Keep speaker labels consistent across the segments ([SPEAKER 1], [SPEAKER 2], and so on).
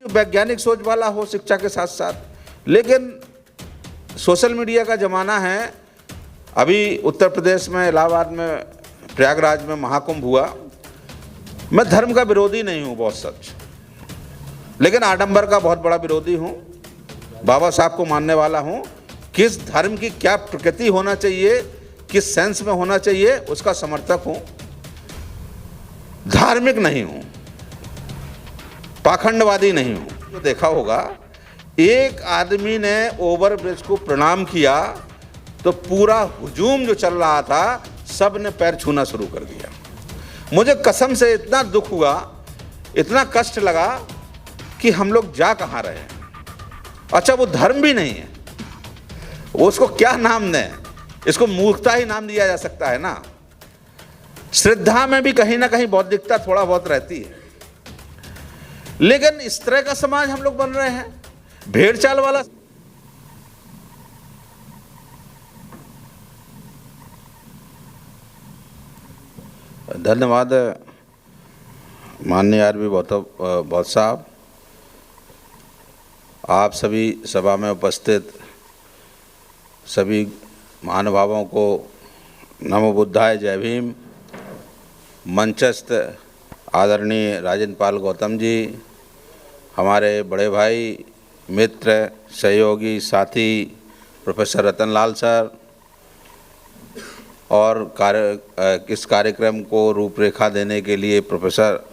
[SPEAKER 1] वैज्ञानिक सोच वाला हो शिक्षा के साथ साथ, लेकिन सोशल मीडिया का ज़माना है। अभी उत्तर प्रदेश में इलाहाबाद में प्रयागराज में महाकुंभ हुआ। मैं धर्म का विरोधी नहीं हूँ, बहुत सच, लेकिन आडंबर का बहुत बड़ा विरोधी हूँ। बाबा साहब को मानने वाला हूँ। किस धर्म की क्या प्रकृति होना चाहिए, किस सेंस में होना चाहिए, उसका समर्थक हूँ। धार्मिक नहीं हूँ, पाखंडवादी नहीं हूँ। तो देखा होगा, एक आदमी ने ओवरब्रिज को प्रणाम किया तो पूरा हुजूम जो चल रहा था सब ने पैर छूना शुरू कर दिया। मुझे कसम से इतना दुख हुआ, इतना कष्ट लगा कि हम लोग जा कहाँ रहे हैं। अच्छा, वो धर्म भी नहीं है, उसको क्या नाम दें, इसको मूर्खता ही नाम दिया जा सकता है ना। श्रद्धा में भी कहीं ना कहीं बौद्धिकता थोड़ा बहुत रहती है, लेकिन इस तरह का समाज हम लोग बन रहे हैं, भेड़ चाल वाला। धन्यवाद माननीय आरवी बहुत साहब। आप सभी सभा में उपस्थित सभी महानुभावों को नमो बुद्धाय, जय भीम। मंचस्थ आदरणीय राजेंद्र पाल गौतम जी, हमारे बड़े भाई, मित्र, सहयोगी, साथी प्रोफेसर रतन लाल सर, और इस कार्यक्रम को रूपरेखा देने के लिए प्रोफेसर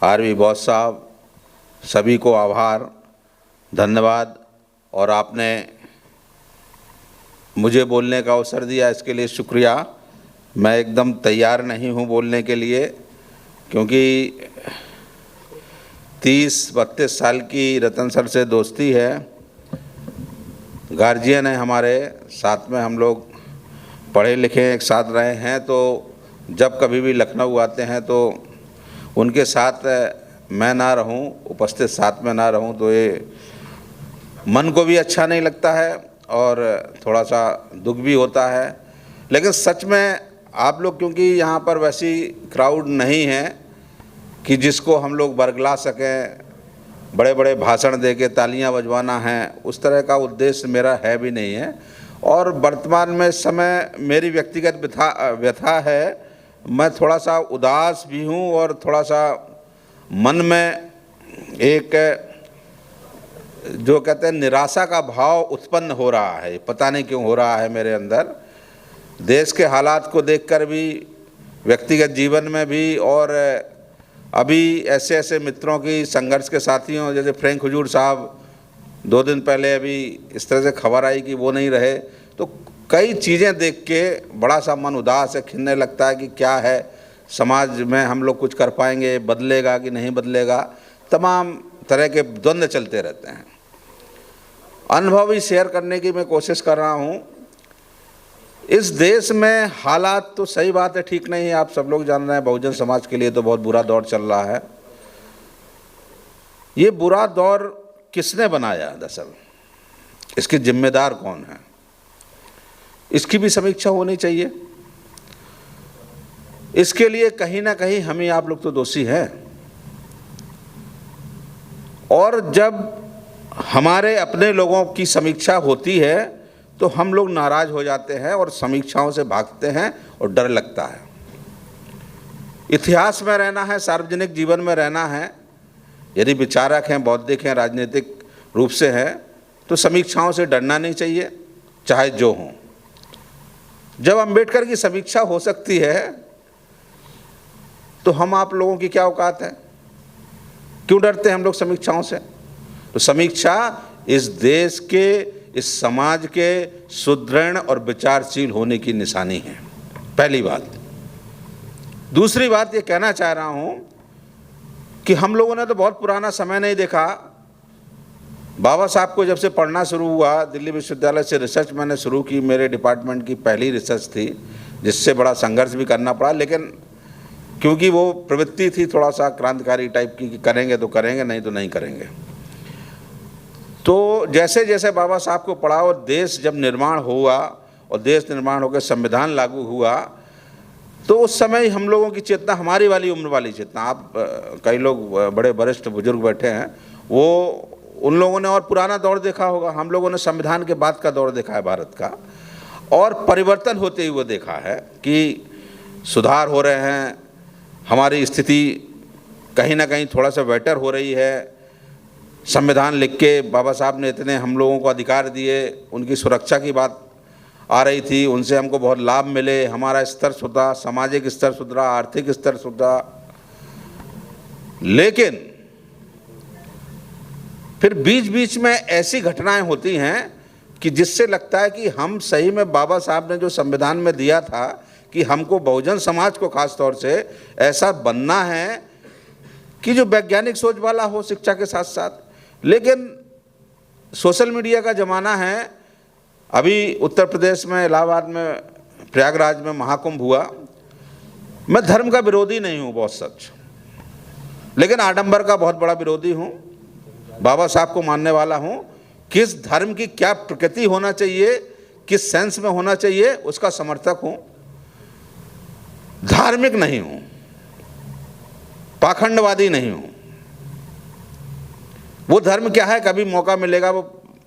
[SPEAKER 1] आरवी बहुत साहब, सभी को आभार, धन्यवाद। और आपने मुझे बोलने का अवसर दिया, इसके लिए शुक्रिया। मैं एकदम तैयार नहीं हूँ बोलने के लिए, क्योंकि 30-32 साल की रतन सर से दोस्ती है। गार्जियन है हमारे, साथ में हम लोग पढ़े लिखे एक साथ रहे हैं, तो जब कभी भी लखनऊ आते हैं तो उनके साथ मैं ना रहूं, उपस्थित साथ में ना रहूं, तो ये मन को भी अच्छा नहीं लगता है और थोड़ा सा दुख भी होता है। लेकिन सच में आप लोग, क्योंकि यहाँ पर वैसी क्राउड नहीं है कि जिसको हम लोग बरगला सकें, बड़े बड़े भाषण दे के तालियाँ बजवाना है, उस तरह का उद्देश्य मेरा है भी नहीं है। और वर्तमान में इस समय मेरी व्यक्तिगत व्यथा है, मैं थोड़ा सा उदास भी हूँ और थोड़ा सा मन में एक जो कहते हैं निराशा का भाव उत्पन्न हो रहा है। पता नहीं क्यों हो रहा है मेरे अंदर, देश के हालात को देखकर भी, व्यक्तिगत जीवन में भी, और अभी ऐसे ऐसे मित्रों की, संघर्ष के साथियों जैसे फ्रैंक हुजूर साहब, 2 दिन पहले अभी इस तरह से खबर आई कि वो नहीं रहे, तो कई चीज़ें देख के बड़ा सा मन उदास है, खिलने लगता है कि क्या है समाज में, हम लोग कुछ कर पाएंगे, बदलेगा कि नहीं बदलेगा, तमाम तरह के द्वंद्व चलते रहते हैं। अनुभव ही शेयर करने की मैं कोशिश कर रहा हूँ। इस देश में हालात तो सही बात है ठीक नहीं है, आप सब लोग जान रहे हैं, बहुजन समाज के लिए तो बहुत बुरा दौर चल रहा है। ये बुरा दौर किसने बनाया, दरअसल इसके जिम्मेदार कौन है, इसकी भी समीक्षा होनी चाहिए। इसके लिए कहीं ना कहीं हम ही आप लोग तो दोषी हैं। और जब हमारे अपने लोगों की समीक्षा होती है तो हम लोग नाराज हो जाते हैं और समीक्षाओं से भागते हैं और डर लगता है। इतिहास में रहना है, सार्वजनिक जीवन में रहना है, यदि विचारक हैं, बौद्धिक हैं, राजनीतिक रूप से हैं, तो समीक्षाओं से डरना नहीं चाहिए, चाहे जो हों। जब अंबेडकर की समीक्षा हो सकती है तो हम आप लोगों की क्या औकात है, क्यों डरते हैं हम लोग समीक्षाओं से। तो समीक्षा इस देश के, इस समाज के सुदृढ़ और विचारशील होने की निशानी है, पहली बात। दूसरी बात ये कहना चाह रहा हूँ कि हम लोगों ने तो बहुत पुराना समय नहीं देखा। बाबा साहब को जब से पढ़ना शुरू हुआ, दिल्ली विश्वविद्यालय से रिसर्च मैंने शुरू की, मेरे डिपार्टमेंट की पहली रिसर्च थी, जिससे बड़ा संघर्ष भी करना पड़ा, लेकिन क्योंकि वो प्रवृत्ति थी थोड़ा सा क्रांतिकारी टाइप की कि करेंगे तो करेंगे, नहीं तो नहीं करेंगे। तो जैसे जैसे बाबा साहब को पढ़ा और देश जब निर्माण हुआ और देश निर्माण होकर संविधान लागू हुआ, तो उस समय हम लोगों की चेतना, हमारी वाली उम्र वाली चेतना, आप कई लोग बड़े वरिष्ठ बुजुर्ग बैठे हैं, वो उन लोगों ने और पुराना दौर देखा होगा, हम लोगों ने संविधान के बाद का दौर देखा है भारत का, और परिवर्तन होते हुए देखा है कि सुधार हो रहे हैं, हमारी स्थिति कहीं ना कहीं थोड़ा सा बेटर हो रही है। संविधान लिख के बाबा साहब ने इतने हम लोगों को अधिकार दिए, उनकी सुरक्षा की बात आ रही थी, उनसे हमको बहुत लाभ मिले, हमारा स्तर सुधरा, सामाजिक स्तर सुधरा, आर्थिक स्तर सुधरा। लेकिन फिर बीच बीच में ऐसी घटनाएं होती हैं कि जिससे लगता है कि हम सही में बाबा साहब ने जो संविधान में दिया था कि हमको बहुजन समाज को खास तौर से ऐसा बनना है कि जो वैज्ञानिक सोच वाला हो शिक्षा के साथ साथ। लेकिन सोशल मीडिया का ज़माना है। अभी उत्तर प्रदेश में इलाहाबाद में प्रयागराज में महाकुंभ हुआ। मैं धर्म का विरोधी नहीं हूँ बहुत सच, लेकिन आडंबर का बहुत बड़ा विरोधी हूँ। बाबा साहब को मानने वाला हूँ। किस धर्म की क्या प्रकृति होना चाहिए, किस सेंस में होना चाहिए, उसका समर्थक हूँ। धार्मिक नहीं हूँ, पाखंडवादी नहीं हूँ। वो धर्म क्या है, कभी मौका मिलेगा वो,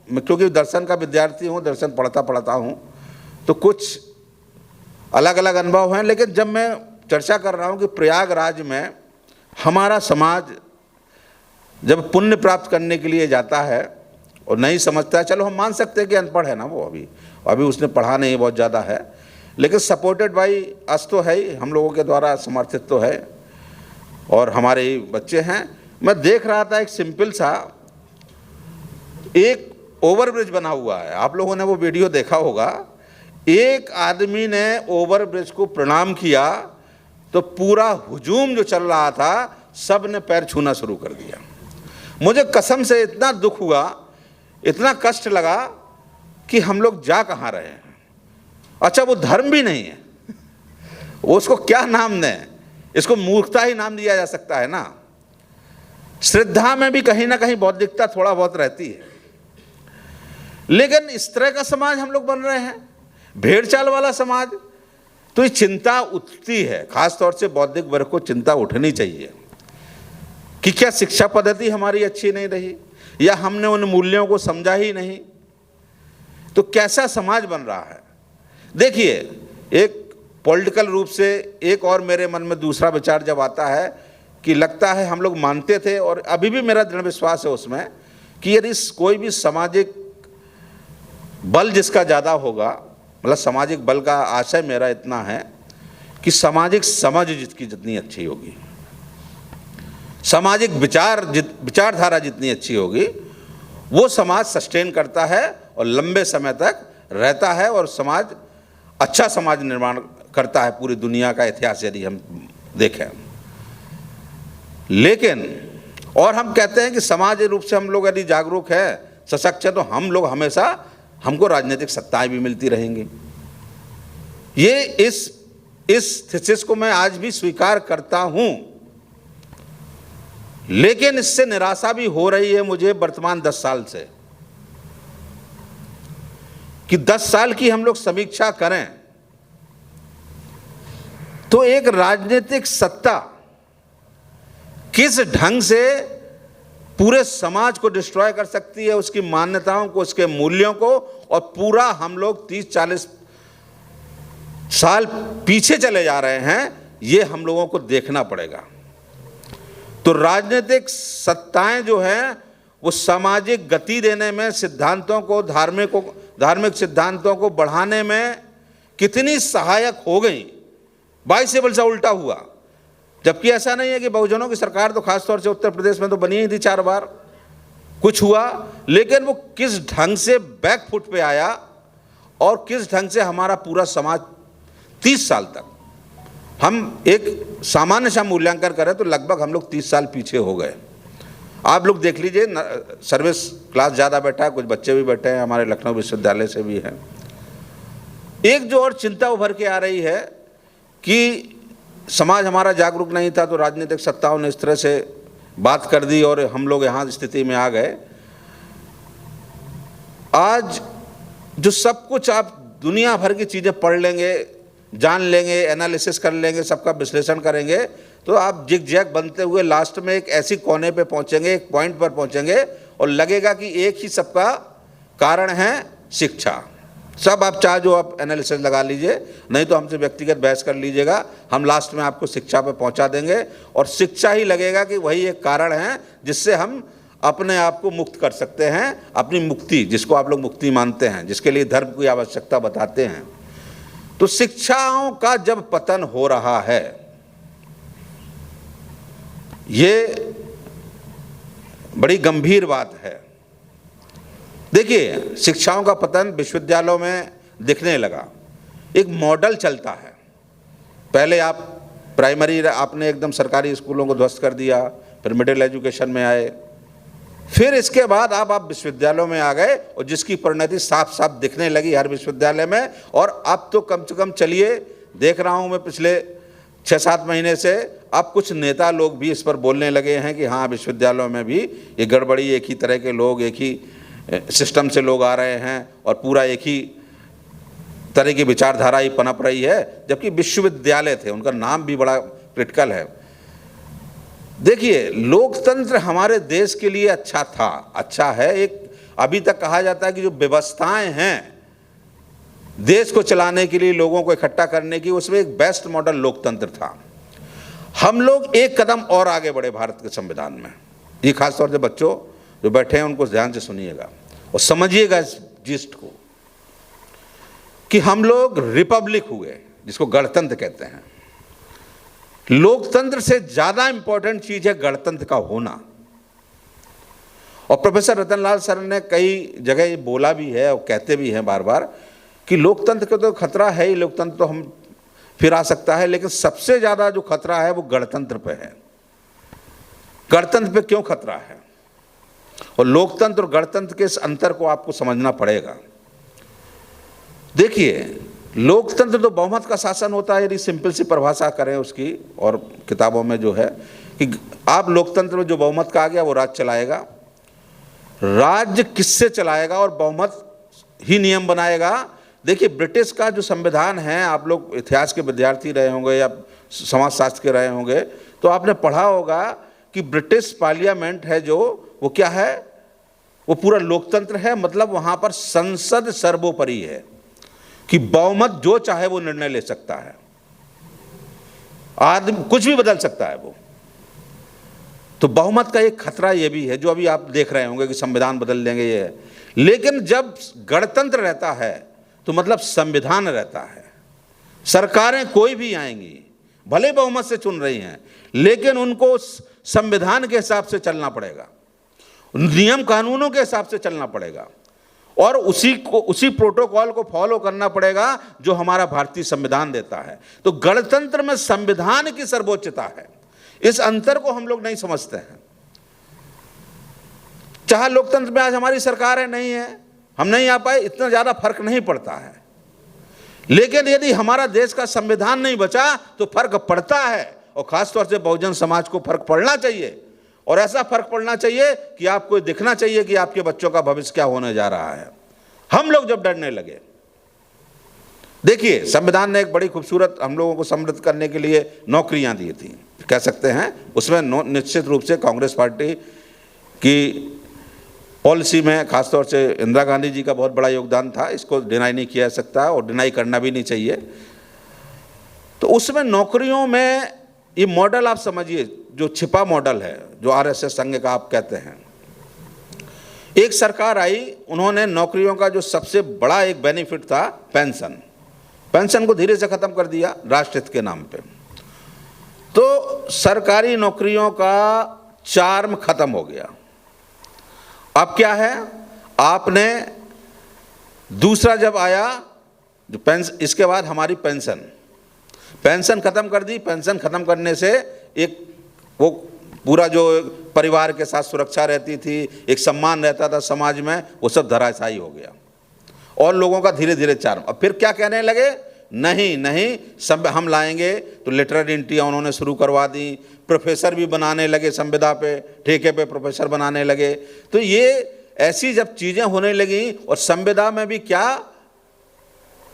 [SPEAKER 1] क्योंकि दर्शन का विद्यार्थी हूँ, दर्शन पढ़ता हूँ, तो कुछ अलग अलग अनुभव हैं। लेकिन जब मैं चर्चा कर रहा हूँ कि प्रयागराज में हमारा समाज जब पुण्य प्राप्त करने के लिए जाता है और नहीं समझता है, चलो हम मान सकते हैं कि अनपढ़ है ना वो, अभी उसने पढ़ा नहीं बहुत ज़्यादा है, लेकिन सपोर्टेड बाई अस तो है ही, हम लोगों के द्वारा समर्थित तो है और हमारे ही बच्चे हैं। मैं देख रहा था एक सिंपल सा एक ओवरब्रिज बना हुआ है, आप लोगों ने वो वीडियो देखा होगा। एक आदमी ने ओवरब्रिज को प्रणाम किया तो पूरा हुजूम जो चल रहा था सब ने पैर छूना शुरू कर दिया। मुझे कसम से इतना दुख हुआ, इतना कष्ट लगा कि हम लोग जा कहाँ रहे हैं। अच्छा वो धर्म भी नहीं है, उसको क्या नाम दें, इसको मूर्खता ही नाम दिया जा सकता है ना। श्रद्धा में भी कहीं ना कहीं बौद्धिकता थोड़ा बहुत रहती है, लेकिन इस तरह का समाज हम लोग बन रहे हैं, भेड़ चाल वाला समाज। तो ये चिंता उठती है, खास तौर से बौद्धिक वर्ग को चिंता उठनी चाहिए कि क्या शिक्षा पद्धति हमारी अच्छी नहीं रही, या हमने उन मूल्यों को समझा ही नहीं, तो कैसा समाज बन रहा है। देखिए, एक पॉलिटिकल रूप से एक और मेरे मन में दूसरा विचार जब आता है कि लगता है हम लोग मानते थे और अभी भी मेरा दृढ़ विश्वास है उसमें कि यदि कोई भी सामाजिक बल जिसका ज़्यादा होगा, मतलब सामाजिक बल का आशय मेरा इतना है कि सामाजिक समझ जिसकी जितनी अच्छी होगी, सामाजिक विचारधारा जितनी अच्छी होगी, वो समाज सस्टेन करता है और लंबे समय तक रहता है और समाज अच्छा समाज निर्माण करता है पूरी दुनिया का इतिहास यदि हम देखें। लेकिन और हम कहते हैं कि समाज रूप से हम लोग यदि जागरूक है, सशक्त है, तो हम लोग हमेशा, हमको राजनीतिक सत्ताएं भी मिलती रहेंगी। ये इस थीसिस को मैं आज भी स्वीकार करता हूं, लेकिन इससे निराशा भी हो रही है मुझे वर्तमान 10 साल से कि 10 साल की हम लोग समीक्षा करें तो एक राजनीतिक सत्ता किस ढंग से पूरे समाज को डिस्ट्रॉय कर सकती है, उसकी मान्यताओं को, उसके मूल्यों को, और पूरा हम लोग 30-40 साल पीछे चले जा रहे हैं, ये हम लोगों को देखना पड़ेगा। तो राजनीतिक सत्ताएं जो हैं वो सामाजिक गति देने में, सिद्धांतों को, धार्मिक सिद्धांतों को बढ़ाने में कितनी सहायक हो गई, बाईस बल से उल्टा हुआ। जबकि ऐसा नहीं है कि बहुजनों की सरकार तो खासतौर से उत्तर प्रदेश में तो बनी ही थी 4 बार, कुछ हुआ, लेकिन वो किस ढंग से बैकफुट पे आया और किस ढंग से हमारा पूरा समाज 30 साल तक, हम एक सामान्य सा मूल्यांकन करें तो लगभग हम लोग 30 साल पीछे हो गए। आप लोग देख लीजिए, सर्विस क्लास ज़्यादा बैठा है, कुछ बच्चे भी बैठे हैं, हमारे लखनऊ विश्वविद्यालय से भी हैं। एक जो और चिंता उभर के आ रही है कि समाज हमारा जागरूक नहीं था तो राजनीतिक सत्ताओं ने इस तरह से बात कर दी और हम लोग यहाँ स्थिति में आ गए। आज जो सब कुछ आप दुनिया भर की चीज़ें पढ़ लेंगे, जान लेंगे, एनालिसिस कर लेंगे, सबका विश्लेषण करेंगे, तो आप जिग जैग बनते हुए लास्ट में एक ऐसी कोने पे पहुंचेंगे, एक पॉइंट पर पहुंचेंगे और लगेगा कि एक ही सबका कारण है शिक्षा। सब आप चाहे जो आप एनालिसिस लगा लीजिए, नहीं तो हमसे व्यक्तिगत बहस कर लीजिएगा, हम लास्ट में आपको शिक्षा पे पहुंचा देंगे और शिक्षा ही लगेगा कि वही एक कारण है जिससे हम अपने आप को मुक्त कर सकते हैं, अपनी मुक्ति, जिसको आप लोग मुक्ति मानते हैं, जिसके लिए धर्म की आवश्यकता बताते हैं। तो शिक्षाओं का जब पतन हो रहा है, ये बड़ी गंभीर बात है। देखिए, शिक्षाओं का पतन विश्वविद्यालयों में दिखने लगा, एक मॉडल चलता है। पहले आप प्राइमरी आपने एकदम सरकारी स्कूलों को ध्वस्त कर दिया, फिर मिडिल एजुकेशन में आए, फिर इसके बाद आप विश्वविद्यालयों में आ गए और जिसकी परिणति साफ साफ दिखने लगी हर विश्वविद्यालय में। और अब तो कम से कम चलिए, देख रहा हूँ मैं पिछले 6-7 महीने से, अब कुछ नेता लोग भी इस पर बोलने लगे हैं कि हाँ, विश्वविद्यालयों में भी ये गड़बड़ी, एक ही तरह के लोग, एक ही सिस्टम से लोग आ रहे हैं और पूरा एक ही तरह की विचारधारा ही पनप रही है, जबकि विश्वविद्यालय थे, उनका नाम भी बड़ा क्रिटिकल है। देखिए, लोकतंत्र हमारे देश के लिए अच्छा था, अच्छा है। एक अभी तक कहा जाता है कि जो व्यवस्थाएं हैं देश को चलाने के लिए, लोगों को इकट्ठा करने की, उसमें एक बेस्ट मॉडल लोकतंत्र था। हम लोग एक कदम और आगे बढ़े भारत के संविधान में। ये खासतौर से बच्चों जो बैठे हैं उनको ध्यान से सुनिएगा और समझिएगा इस जिस्ट को, कि हम लोग रिपब्लिक हुए, जिसको गणतंत्र कहते हैं। लोकतंत्र से ज्यादा इंपॉर्टेंट चीज है गणतंत्र का होना। और प्रोफेसर रतनलाल सर ने कई जगह ये बोला भी है और कहते भी हैं बार बार कि लोकतंत्र को तो खतरा है ही, लोकतंत्र तो हम फिर आ सकता है, लेकिन सबसे ज्यादा जो खतरा है वो गणतंत्र पे है। गणतंत्र पे क्यों खतरा है और लोकतंत्र और गणतंत्र के इस अंतर को आपको समझना पड़ेगा। देखिए, लोकतंत्र तो बहुमत का शासन होता है, यदि सिंपल सी परिभाषा करें उसकी, और किताबों में जो है कि आप लोकतंत्र में जो बहुमत का आ गया वो राज्य चलाएगा। राज्य किससे चलाएगा और बहुमत ही नियम बनाएगा। देखिए, ब्रिटिश का जो संविधान है, आप लोग इतिहास के विद्यार्थी रहे होंगे या समाजशास्त्र के रहे होंगे तो आपने पढ़ा होगा कि ब्रिटिश पार्लियामेंट है जो, वो क्या है, वो पूरा लोकतंत्र है। मतलब वहां पर संसद सर्वोपरि है कि बहुमत जो चाहे वो निर्णय ले सकता है, आदमी कुछ भी बदल सकता है वो। तो बहुमत का एक खतरा ये भी है जो अभी आप देख रहे होंगे कि संविधान बदल देंगे ये है। लेकिन जब गणतंत्र रहता है तो मतलब संविधान रहता है। सरकारें कोई भी आएंगी, भले बहुमत से चुन रही हैं, लेकिन उनको संविधान के हिसाब से चलना पड़ेगा, नियम कानूनों के हिसाब से चलना पड़ेगा और उसी प्रोटोकॉल को फॉलो करना पड़ेगा जो हमारा भारतीय संविधान देता है। तो गणतंत्र में संविधान की सर्वोच्चता है। इस अंतर को हम लोग नहीं समझते हैं। चाहे लोकतंत्र में आज हमारी सरकार है, नहीं है, हम नहीं आ पाए, इतना ज्यादा फर्क नहीं पड़ता है। लेकिन यदि हमारा देश का संविधान नहीं बचा तो फर्क पड़ता है, और खासतौर से बहुजन समाज को फर्क पड़ना चाहिए। और ऐसा फर्क पड़ना चाहिए कि आपको दिखना चाहिए कि आपके बच्चों का भविष्य क्या होने जा रहा है। हम लोग जब डरने लगे, देखिए, संविधान ने एक बड़ी खूबसूरत हम लोगों को समृद्ध करने के लिए नौकरियां दी थी, कह सकते हैं। उसमें निश्चित रूप से कांग्रेस पार्टी की पॉलिसी में खासतौर से इंदिरा गांधी जी का बहुत बड़ा योगदान था, इसको डिनाई नहीं किया जा सकता और डिनाई करना भी नहीं चाहिए। तो उसमें नौकरियों में ये मॉडल आप समझिए, जो छिपा मॉडल है, जो आरएसएस संघ का आप कहते हैं। एक सरकार आई, उन्होंने नौकरियों का जो सबसे बड़ा एक बेनिफिट था पेंशन को धीरे से खत्म कर दिया राष्ट्रहित के नाम पे। तो सरकारी नौकरियों का चार्म खत्म हो गया। अब क्या है, आपने दूसरा जब आया जो पेंशन, इसके बाद हमारी पेंशन खत्म कर दी। पेंशन खत्म करने से एक वो पूरा जो परिवार के साथ सुरक्षा रहती थी, एक सम्मान रहता था समाज में, वो सब धराशायी हो गया और लोगों का धीरे धीरे चार्म। अब फिर क्या कहने लगे, नहीं सब हम लाएंगे। तो लिटरेरी एंट्रियाँ उन्होंने शुरू करवा दी, प्रोफेसर भी बनाने लगे, संविदा पे ठेके पे प्रोफेसर बनाने लगे। तो ये ऐसी जब चीज़ें होने लगी, और संविदा में भी क्या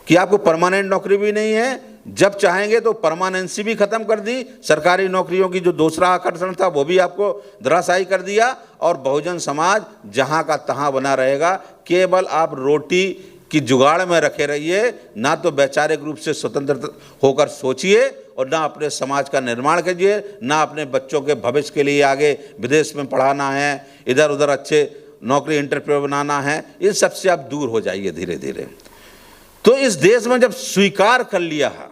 [SPEAKER 1] कि आपको परमानेंट नौकरी भी नहीं है, जब चाहेंगे तो परमानेंसी भी खत्म कर दी, सरकारी नौकरियों की जो दूसरा आकर्षण था वो भी आपको धराशायी कर दिया, और बहुजन समाज जहां का तहां बना रहेगा। केवल आप रोटी की जुगाड़ में रखे रहिए, ना तो वैचारिक रूप से स्वतंत्र होकर सोचिए और ना अपने समाज का निर्माण कीजिए, ना अपने बच्चों के भविष्य के लिए आगे विदेश में पढ़ाना है, इधर उधर अच्छे नौकरी इंटरप्रेन्योर बनाना है। इन सबसे आप दूर हो जाइए धीरे धीरे। तो इस देश में जब स्वीकार कर लिया है,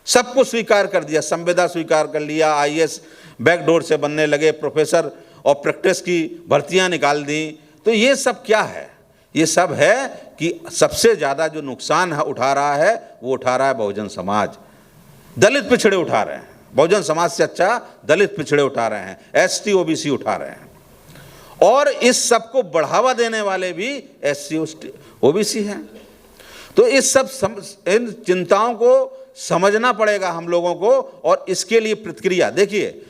[SPEAKER 1] सबको स्वीकार कर दिया, संविदा स्वीकार कर लिया, आईएएस बैकडोर से बनने लगे, प्रोफेसर और प्रैक्टिस की भर्तियां निकाल दी, तो ये सब क्या है? ये सब है कि सबसे ज़्यादा जो नुकसान उठा रहा है वो उठा रहा है बहुजन समाज। दलित पिछड़े उठा रहे हैं, बहुजन समाज से अच्छा दलित पिछड़े उठा रहे हैं, एसटी ओबीसी उठा रहे हैं, और इस सब को बढ़ावा देने वाले भी एससी ओबीसी हैं। तो इस सब इन चिंताओं को समझना पड़ेगा हम लोगों को, और इसके लिए प्रतिक्रिया देखिए,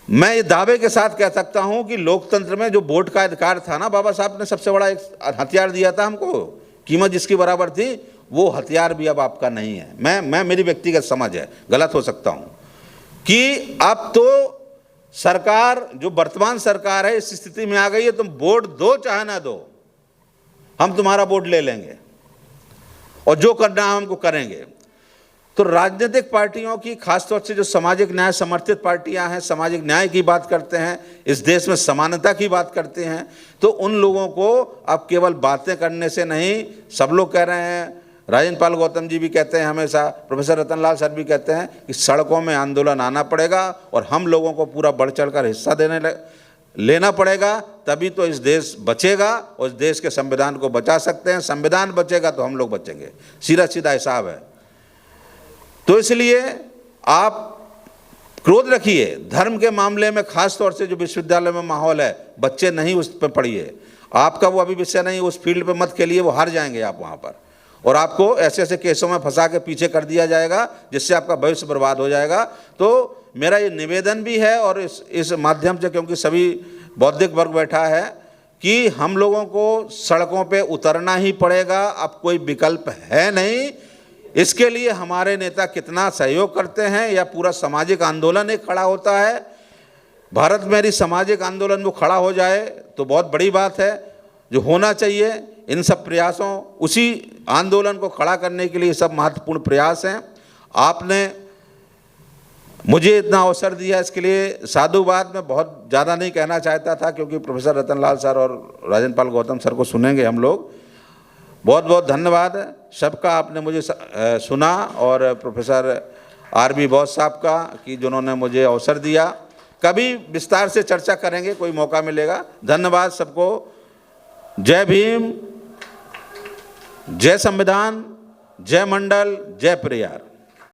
[SPEAKER 1] मैं ये दावे के साथ कह सकता हूं कि लोकतंत्र में जो वोट का अधिकार था ना, बाबा साहब ने सबसे बड़ा एक हथियार दिया था हमको, कीमत जिसकी बराबर थी, वो हथियार भी अब आपका नहीं है। मैं मेरी व्यक्तिगत समझ है, गलत हो सकता हूं, कि अब तो सरकार जो वर्तमान सरकार है इस स्थिति में आ गई है, तुम वोट दो चाहे ना दो, हम तुम्हारा वोट ले लेंगे और जो करना है हमको करेंगे। तो राजनीतिक पार्टियों की, खासतौर से जो सामाजिक न्याय समर्थित पार्टियां हैं, सामाजिक न्याय की बात करते हैं, इस देश में समानता की बात करते हैं, तो उन लोगों को अब केवल बातें करने से नहीं, सब लोग कह रहे हैं, राजेंद्र पाल गौतम जी भी कहते हैं हमेशा, प्रोफेसर रतन लाल सर भी कहते हैं कि सड़कों में आंदोलन आना पड़ेगा और हम लोगों को पूरा बढ़ चढ़ कर हिस्सा लेना पड़ेगा, तभी तो इस देश बचेगा और इस देश के संविधान को बचा सकते हैं। संविधान बचेगा तो हम लोग बचेंगे, सीधा सीधा हिसाब है। तो इसलिए आप क्रोध रखिए, धर्म के मामले में खास तौर से जो विश्वविद्यालय में माहौल है, बच्चे नहीं उस पर पढ़िए, आपका वो अभी विषय नहीं, उस फील्ड पे मत खेलिए, वो हार जाएंगे आप वहाँ पर, और आपको ऐसे ऐसे केसों में फंसा के पीछे कर दिया जाएगा जिससे आपका भविष्य बर्बाद हो जाएगा। तो मेरा ये निवेदन भी है, और इस माध्यम से, क्योंकि सभी बौद्धिक वर्ग बैठा है, कि हम लोगों को सड़कों पे उतरना ही पड़ेगा, अब कोई विकल्प है नहीं। इसके लिए हमारे नेता कितना सहयोग करते हैं, या पूरा सामाजिक आंदोलन एक खड़ा होता है, भारत में यदि सामाजिक आंदोलन वो खड़ा हो जाए तो बहुत बड़ी बात है, जो होना चाहिए। इन सब प्रयासों, उसी आंदोलन को खड़ा करने के लिए सब महत्वपूर्ण प्रयास हैं। आपने मुझे इतना अवसर दिया, इसके लिए साधुवाद। मैं बहुत ज़्यादा नहीं कहना चाहता था, क्योंकि प्रोफेसर रतन लाल सर और राजेंद्र पाल गौतम सर को सुनेंगे हम लोग। बहुत बहुत धन्यवाद सबका, आपने मुझे सुना, और प्रोफेसर आरबी बोस साहब का, कि जिन्होंने मुझे अवसर दिया। कभी विस्तार से चर्चा करेंगे, कोई मौका मिलेगा। धन्यवाद सबको। जय भीम, जय संविधान, जय मंडल, जय पेरियार।